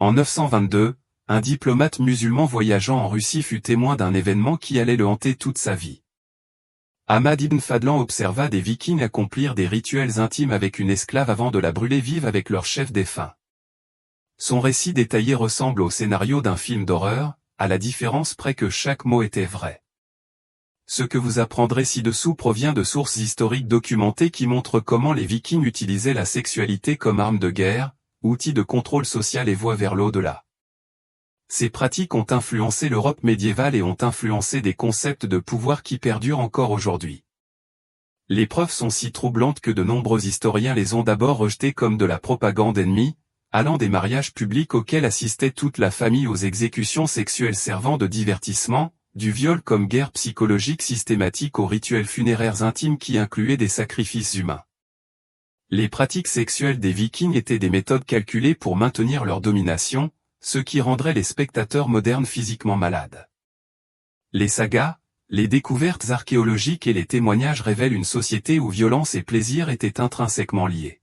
En 922, un diplomate musulman voyageant en Russie fut témoin d'un événement qui allait le hanter toute sa vie. Ahmad ibn Fadlan observa des Vikings accomplir des rituels intimes avec une esclave avant de la brûler vive avec leur chef défunt. Son récit détaillé ressemble au scénario d'un film d'horreur, à la différence près que chaque mot était vrai. Ce que vous apprendrez ci-dessous provient de sources historiques documentées qui montrent comment les Vikings utilisaient la sexualité comme arme de guerre, outil de contrôle social et voie vers l'au-delà. Ces pratiques ont influencé l'Europe médiévale et ont influencé des concepts de pouvoir qui perdurent encore aujourd'hui. Les preuves sont si troublantes que de nombreux historiens les ont d'abord rejetées comme de la propagande ennemie, allant des mariages publics auxquels assistait toute la famille aux exécutions sexuelles servant de divertissement, du viol comme guerre psychologique systématique aux rituels funéraires intimes qui incluaient des sacrifices humains. Les pratiques sexuelles des Vikings étaient des méthodes calculées pour maintenir leur domination, ce qui rendrait les spectateurs modernes physiquement malades. Les sagas, les découvertes archéologiques et les témoignages révèlent une société où violence et plaisir étaient intrinsèquement liés.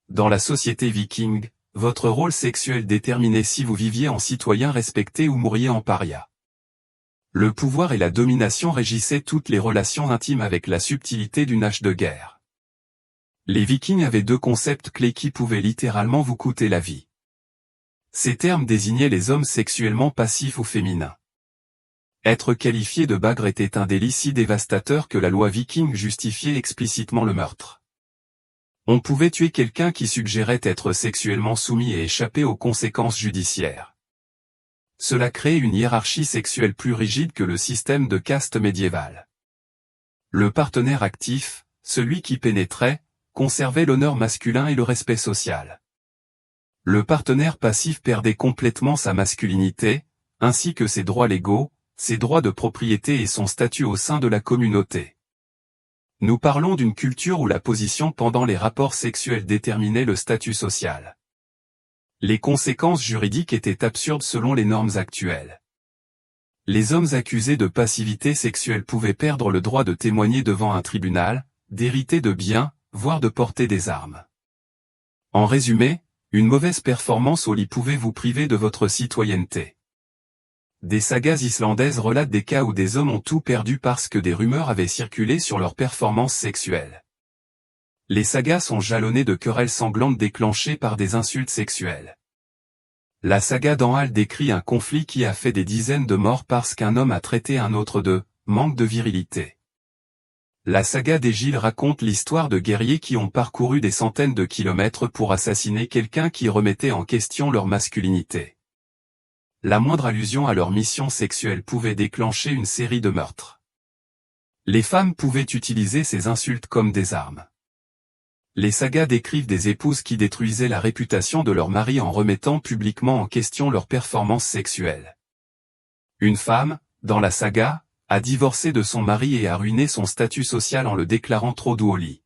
Dans la société viking, votre rôle sexuel déterminait si vous viviez en citoyen respecté ou mouriez en paria. Le pouvoir et la domination régissaient toutes les relations intimes avec la subtilité d'une hache de guerre. Les Vikings avaient deux concepts clés qui pouvaient littéralement vous coûter la vie. Ces termes désignaient les hommes sexuellement passifs ou féminins. Être qualifié de bagre était un délit si dévastateur que la loi viking justifiait explicitement le meurtre. On pouvait tuer quelqu'un qui suggérait être sexuellement soumis et échapper aux conséquences judiciaires. Cela créait une hiérarchie sexuelle plus rigide que le système de caste médiéval. Le partenaire actif, celui qui pénétrait, conservait l'honneur masculin et le respect social. Le partenaire passif perdait complètement sa masculinité, ainsi que ses droits légaux, ses droits de propriété et son statut au sein de la communauté. Nous parlons d'une culture où la position pendant les rapports sexuels déterminait le statut social. Les conséquences juridiques étaient absurdes selon les normes actuelles. Les hommes accusés de passivité sexuelle pouvaient perdre le droit de témoigner devant un tribunal, d'hériter de biens, voire de porter des armes. En résumé, une mauvaise performance au lit pouvait vous priver de votre citoyenneté. Des sagas islandaises relatent des cas où des hommes ont tout perdu parce que des rumeurs avaient circulé sur leur performance sexuelle. Les sagas sont jalonnées de querelles sanglantes déclenchées par des insultes sexuelles. La saga d'Anhal décrit un conflit qui a fait des dizaines de morts parce qu'un homme a traité un autre de « manque de virilité ». La saga d'Égil raconte l'histoire de guerriers qui ont parcouru des centaines de kilomètres pour assassiner quelqu'un qui remettait en question leur masculinité. La moindre allusion à leur mission sexuelle pouvait déclencher une série de meurtres. Les femmes pouvaient utiliser ces insultes comme des armes. Les sagas décrivent des épouses qui détruisaient la réputation de leur mari en remettant publiquement en question leur performance sexuelle. Une femme, dans la saga, a divorcé de son mari et a ruiné son statut social en le déclarant trop doux au lit.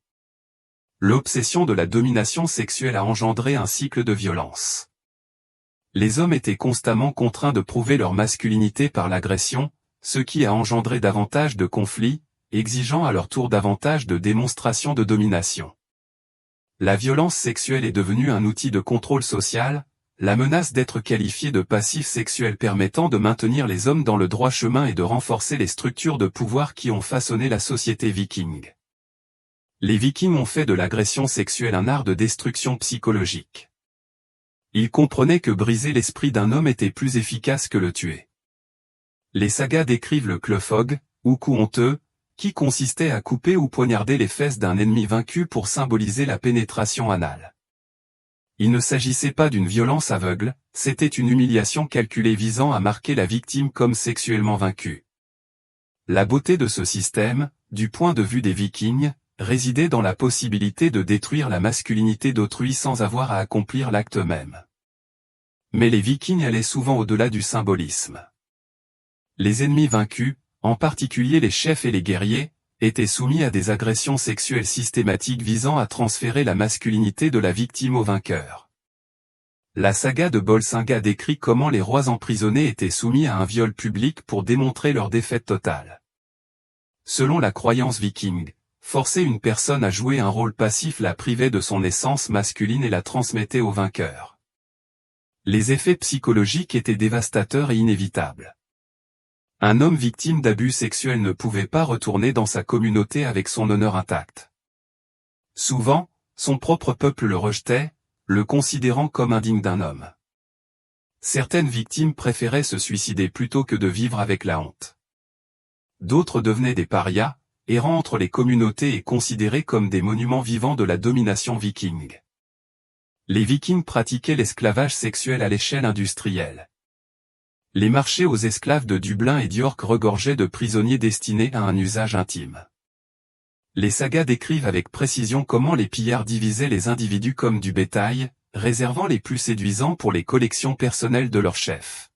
L'obsession de la domination sexuelle a engendré un cycle de violence. Les hommes étaient constamment contraints de prouver leur masculinité par l'agression, ce qui a engendré davantage de conflits, exigeant à leur tour davantage de démonstrations de domination. La violence sexuelle est devenue un outil de contrôle social, la menace d'être qualifié de passif sexuel permettant de maintenir les hommes dans le droit chemin et de renforcer les structures de pouvoir qui ont façonné la société viking. Les Vikings ont fait de l'agression sexuelle un art de destruction psychologique. Ils comprenaient que briser l'esprit d'un homme était plus efficace que le tuer. Les sagas décrivent le klofog, ou coup honteux, qui consistait à couper ou poignarder les fesses d'un ennemi vaincu pour symboliser la pénétration anale. Il ne s'agissait pas d'une violence aveugle, c'était une humiliation calculée visant à marquer la victime comme sexuellement vaincue. La beauté de ce système, du point de vue des Vikings, résidait dans la possibilité de détruire la masculinité d'autrui sans avoir à accomplir l'acte même. Mais les Vikings allaient souvent au-delà du symbolisme. Les ennemis vaincus, en particulier les chefs et les guerriers, étaient soumis à des agressions sexuelles systématiques visant à transférer la masculinité de la victime au vainqueur. La saga de Bolsinga décrit comment les rois emprisonnés étaient soumis à un viol public pour démontrer leur défaite totale. Selon la croyance viking, forcer une personne à jouer un rôle passif la privait de son essence masculine et la transmettait au vainqueur. Les effets psychologiques étaient dévastateurs et inévitables. Un homme victime d'abus sexuels ne pouvait pas retourner dans sa communauté avec son honneur intact. Souvent, son propre peuple le rejetait, le considérant comme indigne d'un homme. Certaines victimes préféraient se suicider plutôt que de vivre avec la honte. D'autres devenaient des parias, errant entre les communautés et considérés comme des monuments vivants de la domination viking. Les Vikings pratiquaient l'esclavage sexuel à l'échelle industrielle. Les marchés aux esclaves de Dublin et d'York regorgeaient de prisonniers destinés à un usage intime. Les sagas décrivent avec précision comment les pillards divisaient les individus comme du bétail, réservant les plus séduisants pour les collections personnelles de leurs chefs.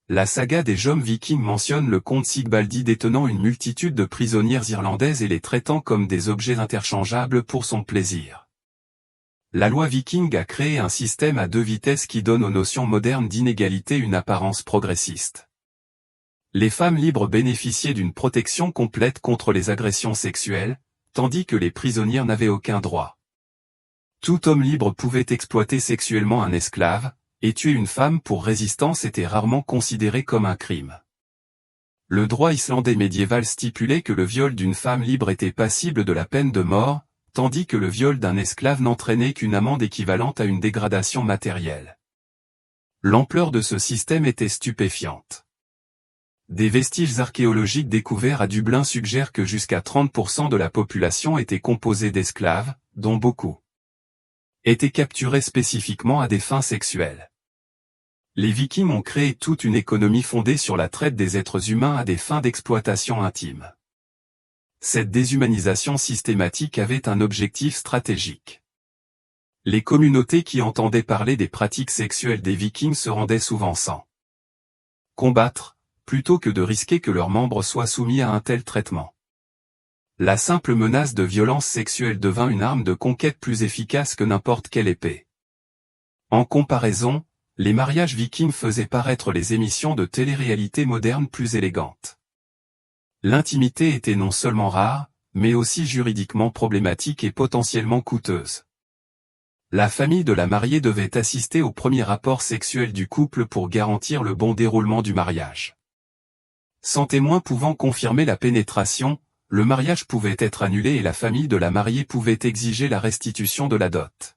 La saga des Jom Vikings mentionne le comte Sigbaldi détenant une multitude de prisonnières irlandaises et les traitant comme des objets interchangeables pour son plaisir. La loi viking a créé un système à deux vitesses qui donne aux notions modernes d'inégalité une apparence progressiste. Les femmes libres bénéficiaient d'une protection complète contre les agressions sexuelles, tandis que les prisonnières n'avaient aucun droit. Tout homme libre pouvait exploiter sexuellement un esclave, et tuer une femme pour résistance était rarement considéré comme un crime. Le droit islandais médiéval stipulait que le viol d'une femme libre était passible de la peine de mort, tandis que le viol d'un esclave n'entraînait qu'une amende équivalente à une dégradation matérielle. L'ampleur de ce système était stupéfiante. Des vestiges archéologiques découverts à Dublin suggèrent que jusqu'à 30% de la population était composée d'esclaves, dont beaucoup étaient capturés spécifiquement à des fins sexuelles. Les Vikings ont créé toute une économie fondée sur la traite des êtres humains à des fins d'exploitation intime. Cette déshumanisation systématique avait un objectif stratégique. Les communautés qui entendaient parler des pratiques sexuelles des Vikings se rendaient souvent sans combattre, plutôt que de risquer que leurs membres soient soumis à un tel traitement. La simple menace de violence sexuelle devint une arme de conquête plus efficace que n'importe quelle épée. En comparaison, les mariages vikings faisaient paraître les émissions de télé-réalité modernes plus élégantes. L'intimité était non seulement rare, mais aussi juridiquement problématique et potentiellement coûteuse. La famille de la mariée devait assister au premier rapport sexuel du couple pour garantir le bon déroulement du mariage. Sans témoin pouvant confirmer la pénétration, le mariage pouvait être annulé et la famille de la mariée pouvait exiger la restitution de la dot.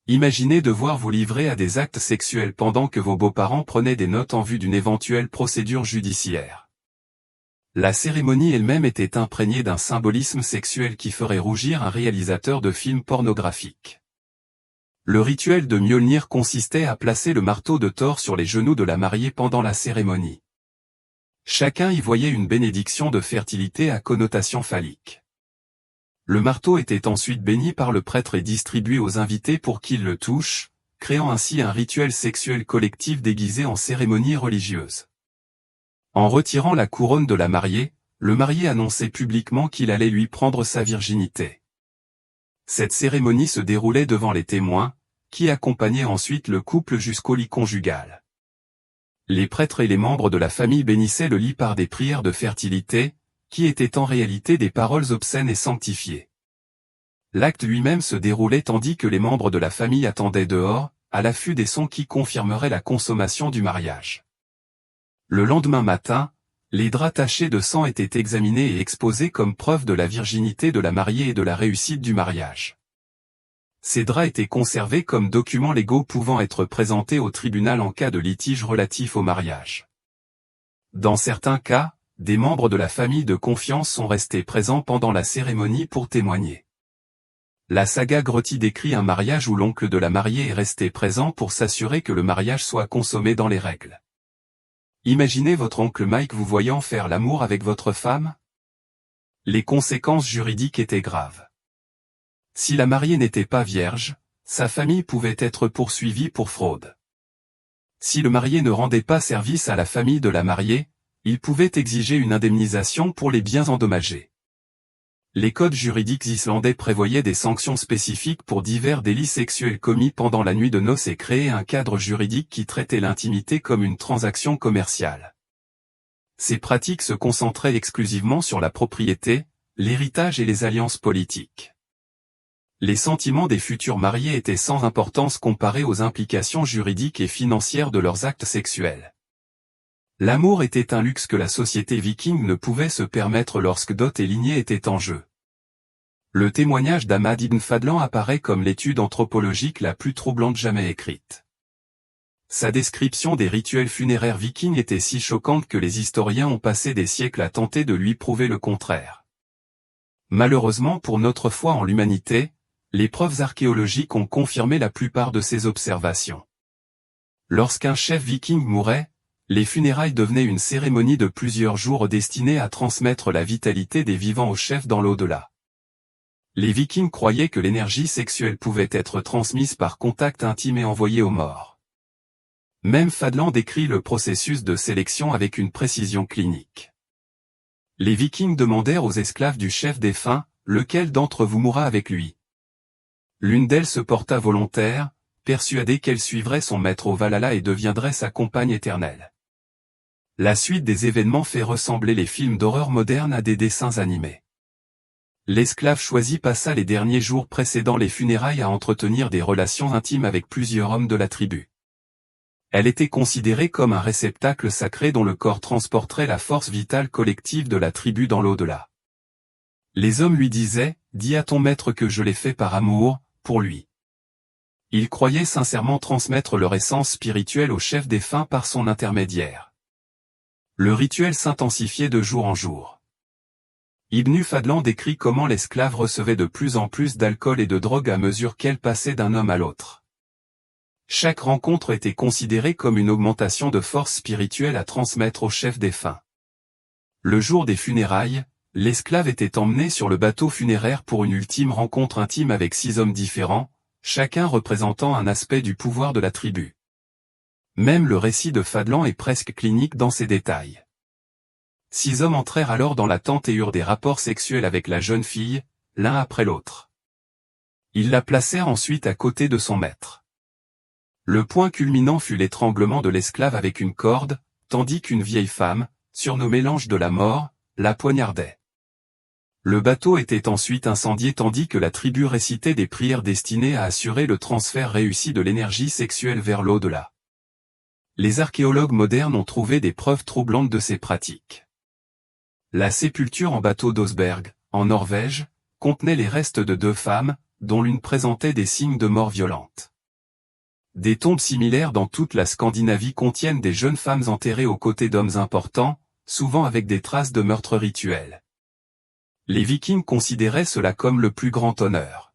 Imaginez devoir vous livrer à des actes sexuels pendant que vos beaux-parents prenaient des notes en vue d'une éventuelle procédure judiciaire. La cérémonie elle-même était imprégnée d'un symbolisme sexuel qui ferait rougir un réalisateur de films pornographiques. Le rituel de Mjolnir consistait à placer le marteau de Thor sur les genoux de la mariée pendant la cérémonie. Chacun y voyait une bénédiction de fertilité à connotation phallique. Le marteau était ensuite béni par le prêtre et distribué aux invités pour qu'ils le touchent, créant ainsi un rituel sexuel collectif déguisé en cérémonie religieuse. En retirant la couronne de la mariée, le marié annonçait publiquement qu'il allait lui prendre sa virginité. Cette cérémonie se déroulait devant les témoins, qui accompagnaient ensuite le couple jusqu'au lit conjugal. Les prêtres et les membres de la famille bénissaient le lit par des prières de fertilité, qui étaient en réalité des paroles obscènes et sanctifiées. L'acte lui-même se déroulait tandis que les membres de la famille attendaient dehors, à l'affût des sons qui confirmeraient la consommation du mariage. Le lendemain matin, les draps tachés de sang étaient examinés et exposés comme preuve de la virginité de la mariée et de la réussite du mariage. Ces draps étaient conservés comme documents légaux pouvant être présentés au tribunal en cas de litige relatif au mariage. Dans certains cas, des membres de la famille de confiance sont restés présents pendant la cérémonie pour témoigner. La saga Grotty décrit un mariage où l'oncle de la mariée est resté présent pour s'assurer que le mariage soit consommé dans les règles. Imaginez votre oncle Mike vous voyant faire l'amour avec votre femme? Les conséquences juridiques étaient graves. Si la mariée n'était pas vierge, sa famille pouvait être poursuivie pour fraude. Si le marié ne rendait pas service à la famille de la mariée, il pouvait exiger une indemnisation pour les biens endommagés. Les codes juridiques islandais prévoyaient des sanctions spécifiques pour divers délits sexuels commis pendant la nuit de noces et créaient un cadre juridique qui traitait l'intimité comme une transaction commerciale. Ces pratiques se concentraient exclusivement sur la propriété, l'héritage et les alliances politiques. Les sentiments des futurs mariés étaient sans importance comparés aux implications juridiques et financières de leurs actes sexuels. L'amour était un luxe que la société viking ne pouvait se permettre lorsque dot et lignée étaient en jeu. Le témoignage d'Ahmad ibn Fadlan apparaît comme l'étude anthropologique la plus troublante jamais écrite. Sa description des rituels funéraires vikings était si choquante que les historiens ont passé des siècles à tenter de lui prouver le contraire. Malheureusement pour notre foi en l'humanité, les preuves archéologiques ont confirmé la plupart de ces observations. Lorsqu'un chef viking mourait, les funérailles devenaient une cérémonie de plusieurs jours destinée à transmettre la vitalité des vivants au chef dans l'au-delà. Les Vikings croyaient que l'énergie sexuelle pouvait être transmise par contact intime et envoyée aux morts. Même Fadlan décrit le processus de sélection avec une précision clinique. Les Vikings demandèrent aux esclaves du chef défunt, lequel d'entre vous mourra avec lui. L'une d'elles se porta volontaire, persuadée qu'elle suivrait son maître au Valhalla et deviendrait sa compagne éternelle. La suite des événements fait ressembler les films d'horreur modernes à des dessins animés. L'esclave choisi passa les derniers jours précédant les funérailles à entretenir des relations intimes avec plusieurs hommes de la tribu. Elle était considérée comme un réceptacle sacré dont le corps transporterait la force vitale collective de la tribu dans l'au-delà. Les hommes lui disaient, « Dis à ton maître que je l'ai fait par amour, pour lui. » Ils croyaient sincèrement transmettre leur essence spirituelle au chef défunt par son intermédiaire. Le rituel s'intensifiait de jour en jour. Ibn Fadlan décrit comment l'esclave recevait de plus en plus d'alcool et de drogue à mesure qu'elle passait d'un homme à l'autre. Chaque rencontre était considérée comme une augmentation de force spirituelle à transmettre au chef défunt. Le jour des funérailles, l'esclave était emmené sur le bateau funéraire pour une ultime rencontre intime avec 6 hommes différents, chacun représentant un aspect du pouvoir de la tribu. Même le récit de Fadlan est presque clinique dans ses détails. 6 hommes entrèrent alors dans la tente et eurent des rapports sexuels avec la jeune fille, l'un après l'autre. Ils la placèrent ensuite à côté de son maître. Le point culminant fut l'étranglement de l'esclave avec une corde, tandis qu'une vieille femme, surnommée l'ange de la mort, la poignardait. Le bateau était ensuite incendié tandis que la tribu récitait des prières destinées à assurer le transfert réussi de l'énergie sexuelle vers l'au-delà. Les archéologues modernes ont trouvé des preuves troublantes de ces pratiques. La sépulture en bateau d'Osberg, en Norvège, contenait les restes de 2 femmes, dont l'une présentait des signes de mort violente. Des tombes similaires dans toute la Scandinavie contiennent des jeunes femmes enterrées aux côtés d'hommes importants, souvent avec des traces de meurtres rituels. Les Vikings considéraient cela comme le plus grand honneur.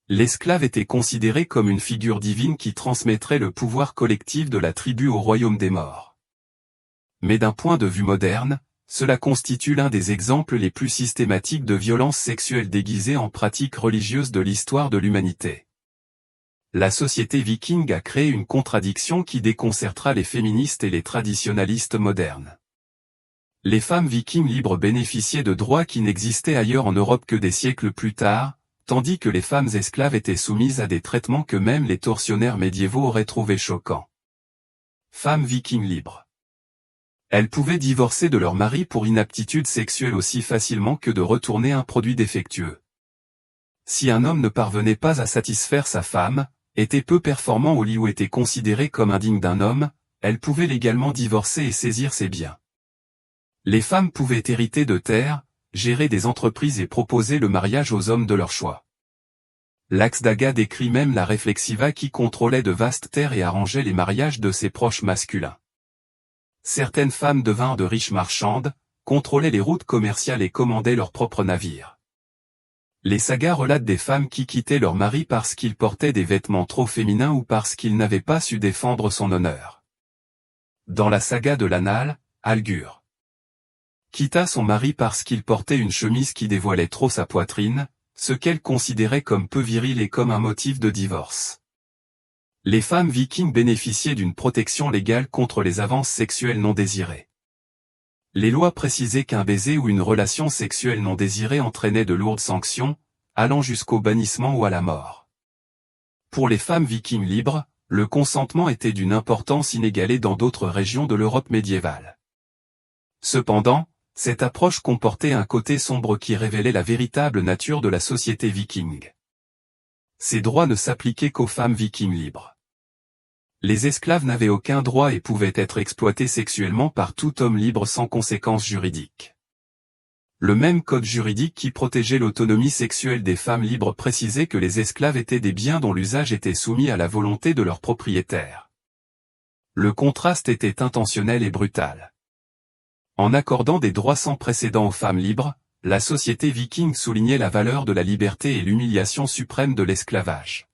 L'esclave était considéré comme une figure divine qui transmettrait le pouvoir collectif de la tribu au royaume des morts. Mais d'un point de vue moderne, cela constitue l'un des exemples les plus systématiques de violences sexuelles déguisées en pratiques religieuses de l'histoire de l'humanité. La société viking a créé une contradiction qui déconcertera les féministes et les traditionalistes modernes. Les femmes vikings libres bénéficiaient de droits qui n'existaient ailleurs en Europe que des siècles plus tard, tandis que les femmes esclaves étaient soumises à des traitements que même les tortionnaires médiévaux auraient trouvés choquants. Femmes vikings libres. Elles pouvaient divorcer de leur mari pour inaptitude sexuelle aussi facilement que de retourner un produit défectueux. Si un homme ne parvenait pas à satisfaire sa femme, était peu performant au lit ou était considéré comme indigne d'un homme, elle pouvait légalement divorcer et saisir ses biens. Les femmes pouvaient hériter de terres, gérer des entreprises et proposer le mariage aux hommes de leur choix. L'Axdaga décrit même la réflexiva qui contrôlait de vastes terres et arrangeait les mariages de ses proches masculins. Certaines femmes devinrent de riches marchandes, contrôlaient les routes commerciales et commandaient leurs propres navires. Les sagas relatent des femmes qui quittaient leur mari parce qu'il portait des vêtements trop féminins ou parce qu'il n'avait pas su défendre son honneur. Dans la saga de l'Anal, Algur quitta son mari parce qu'il portait une chemise qui dévoilait trop sa poitrine, ce qu'elle considérait comme peu viril et comme un motif de divorce. Les femmes vikings bénéficiaient d'une protection légale contre les avances sexuelles non désirées. Les lois précisaient qu'un baiser ou une relation sexuelle non désirée entraînait de lourdes sanctions, allant jusqu'au bannissement ou à la mort. Pour les femmes vikings libres, le consentement était d'une importance inégalée dans d'autres régions de l'Europe médiévale. Cependant, cette approche comportait un côté sombre qui révélait la véritable nature de la société viking. Ces droits ne s'appliquaient qu'aux femmes vikings libres. Les esclaves n'avaient aucun droit et pouvaient être exploités sexuellement par tout homme libre sans conséquences juridiques. Le même code juridique qui protégeait l'autonomie sexuelle des femmes libres précisait que les esclaves étaient des biens dont l'usage était soumis à la volonté de leur propriétaire. Le contraste était intentionnel et brutal. En accordant des droits sans précédent aux femmes libres, la société viking soulignait la valeur de la liberté et l'humiliation suprême de l'esclavage.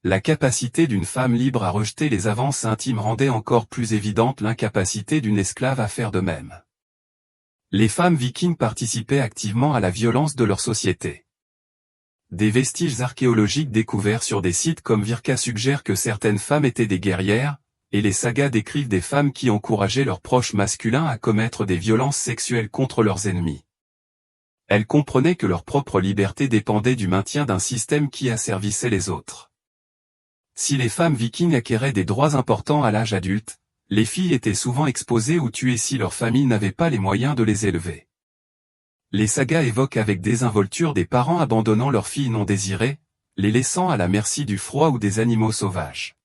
La capacité d'une femme libre à rejeter les avances intimes rendait encore plus évidente l'incapacité d'une esclave à faire de même. Les femmes vikings participaient activement à la violence de leur société. Des vestiges archéologiques découverts sur des sites comme Virka suggèrent que certaines femmes étaient des guerrières, et les sagas décrivent des femmes qui encourageaient leurs proches masculins à commettre des violences sexuelles contre leurs ennemis. Elles comprenaient que leur propre liberté dépendait du maintien d'un système qui asservissait les autres. Si les femmes vikings acquéraient des droits importants à l'âge adulte, les filles étaient souvent exposées ou tuées si leur famille n'avait pas les moyens de les élever. Les sagas évoquent avec désinvolture des parents abandonnant leurs filles non désirées, les laissant à la merci du froid ou des animaux sauvages.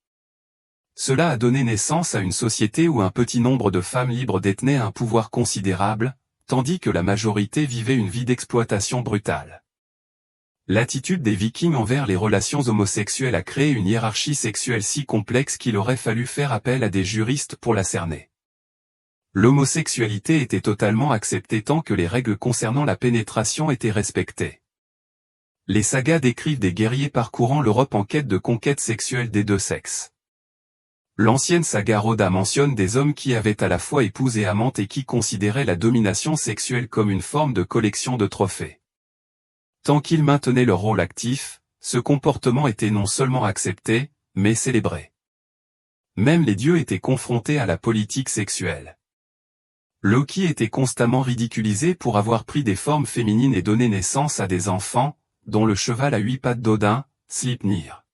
Cela a donné naissance à une société où un petit nombre de femmes libres détenaient un pouvoir considérable, tandis que la majorité vivait une vie d'exploitation brutale. L'attitude des Vikings envers les relations homosexuelles a créé une hiérarchie sexuelle si complexe qu'il aurait fallu faire appel à des juristes pour la cerner. L'homosexualité était totalement acceptée tant que les règles concernant la pénétration étaient respectées. Les sagas décrivent des guerriers parcourant l'Europe en quête de conquête sexuelle des deux sexes. L'ancienne saga Roda mentionne des hommes qui avaient à la fois épouse et amante et qui considéraient la domination sexuelle comme une forme de collection de trophées. Tant qu'ils maintenaient leur rôle actif, ce comportement était non seulement accepté, mais célébré. Même les dieux étaient confrontés à la politique sexuelle. Loki était constamment ridiculisé pour avoir pris des formes féminines et donné naissance à des enfants, dont le cheval à 8 pattes d'Odin, Sleipnir.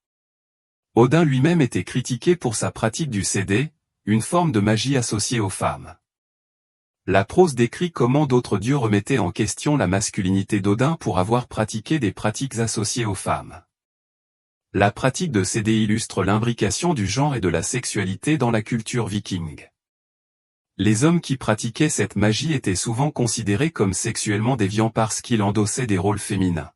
Odin lui-même était critiqué pour sa pratique du cédé, une forme de magie associée aux femmes. La prose décrit comment d'autres dieux remettaient en question la masculinité d'Odin pour avoir pratiqué des pratiques associées aux femmes. La pratique de cédé illustre l'imbrication du genre et de la sexualité dans la culture viking. Les hommes qui pratiquaient cette magie étaient souvent considérés comme sexuellement déviants parce qu'ils endossaient des rôles féminins.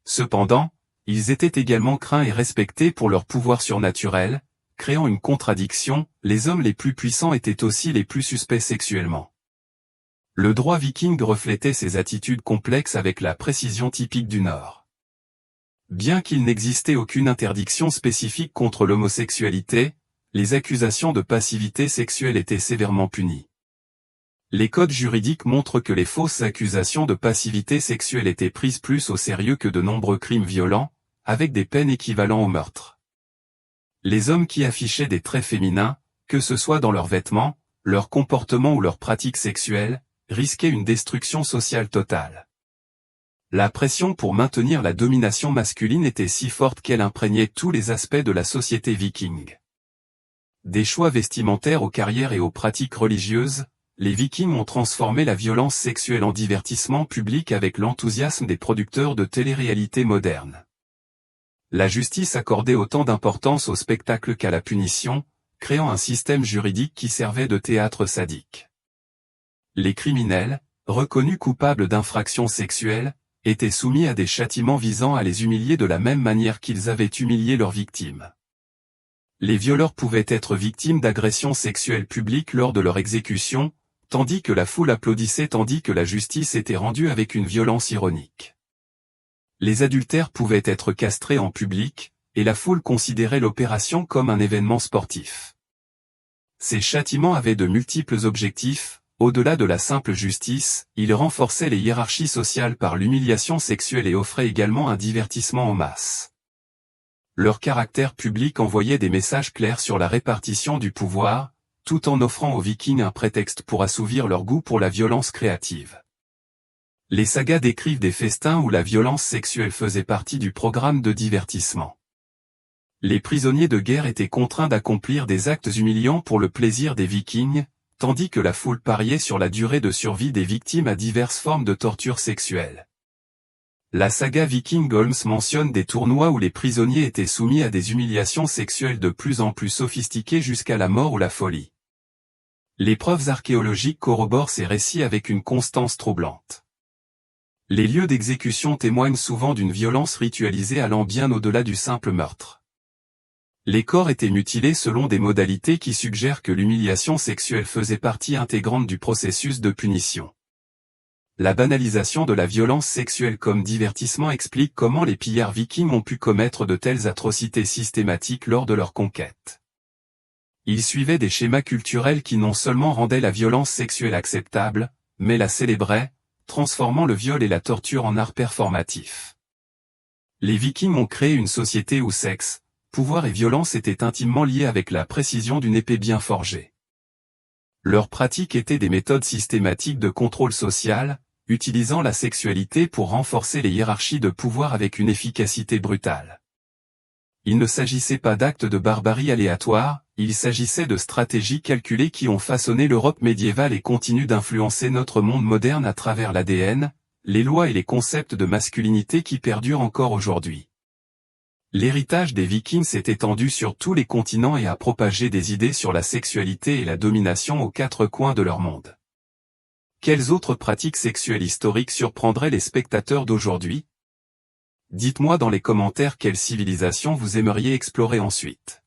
Cependant, ils étaient également craints et respectés pour leur pouvoir surnaturel, créant une contradiction, les hommes les plus puissants étaient aussi les plus suspects sexuellement. Le droit viking reflétait ces attitudes complexes avec la précision typique du Nord. Bien qu'il n'existait aucune interdiction spécifique contre l'homosexualité, les accusations de passivité sexuelle étaient sévèrement punies. Les codes juridiques montrent que les fausses accusations de passivité sexuelle étaient prises plus au sérieux que de nombreux crimes violents, avec des peines équivalentes au meurtre. Les hommes qui affichaient des traits féminins, que ce soit dans leurs vêtements, leur comportement ou leurs pratiques sexuelles, risquaient une destruction sociale totale. La pression pour maintenir la domination masculine était si forte qu'elle imprégnait tous les aspects de la société viking. Des choix vestimentaires aux carrières et aux pratiques religieuses, les Vikings ont transformé la violence sexuelle en divertissement public avec l'enthousiasme des producteurs de télé-réalité modernes. La justice accordait autant d'importance au spectacle qu'à la punition, créant un système juridique qui servait de théâtre sadique. Les criminels, reconnus coupables d'infractions sexuelles, étaient soumis à des châtiments visant à les humilier de la même manière qu'ils avaient humilié leurs victimes. Les violeurs pouvaient être victimes d'agressions sexuelles publiques lors de leur exécution, tandis que la foule applaudissait tandis que la justice était rendue avec une violence ironique. Les adultères pouvaient être castrés en public, et la foule considérait l'opération comme un événement sportif. Ces châtiments avaient de multiples objectifs, au-delà de la simple justice, ils renforçaient les hiérarchies sociales par l'humiliation sexuelle et offraient également un divertissement en masse. Leur caractère public envoyait des messages clairs sur la répartition du pouvoir, tout en offrant aux Vikings un prétexte pour assouvir leur goût pour la violence créative. Les sagas décrivent des festins où la violence sexuelle faisait partie du programme de divertissement. Les prisonniers de guerre étaient contraints d'accomplir des actes humiliants pour le plaisir des Vikings, tandis que la foule pariait sur la durée de survie des victimes à diverses formes de torture sexuelle. La saga Viking Holmes mentionne des tournois où les prisonniers étaient soumis à des humiliations sexuelles de plus en plus sophistiquées jusqu'à la mort ou la folie. Les preuves archéologiques corroborent ces récits avec une constance troublante. Les lieux d'exécution témoignent souvent d'une violence ritualisée allant bien au-delà du simple meurtre. Les corps étaient mutilés selon des modalités qui suggèrent que l'humiliation sexuelle faisait partie intégrante du processus de punition. La banalisation de la violence sexuelle comme divertissement explique comment les pillards vikings ont pu commettre de telles atrocités systématiques lors de leur conquête. Ils suivaient des schémas culturels qui non seulement rendaient la violence sexuelle acceptable, mais la célébraient, transformant le viol et la torture en art performatif. Les Vikings ont créé une société où sexe, pouvoir et violence étaient intimement liés avec la précision d'une épée bien forgée. Leurs pratiques étaient des méthodes systématiques de contrôle social, utilisant la sexualité pour renforcer les hiérarchies de pouvoir avec une efficacité brutale. Il ne s'agissait pas d'actes de barbarie aléatoires, il s'agissait de stratégies calculées qui ont façonné l'Europe médiévale et continuent d'influencer notre monde moderne à travers l'ADN, les lois et les concepts de masculinité qui perdurent encore aujourd'hui. L'héritage des Vikings s'est étendu sur tous les continents et a propagé des idées sur la sexualité et la domination aux quatre coins de leur monde. Quelles autres pratiques sexuelles historiques surprendraient les spectateurs d'aujourd'hui ? Dites-moi dans les commentaires quelle civilisation vous aimeriez explorer ensuite.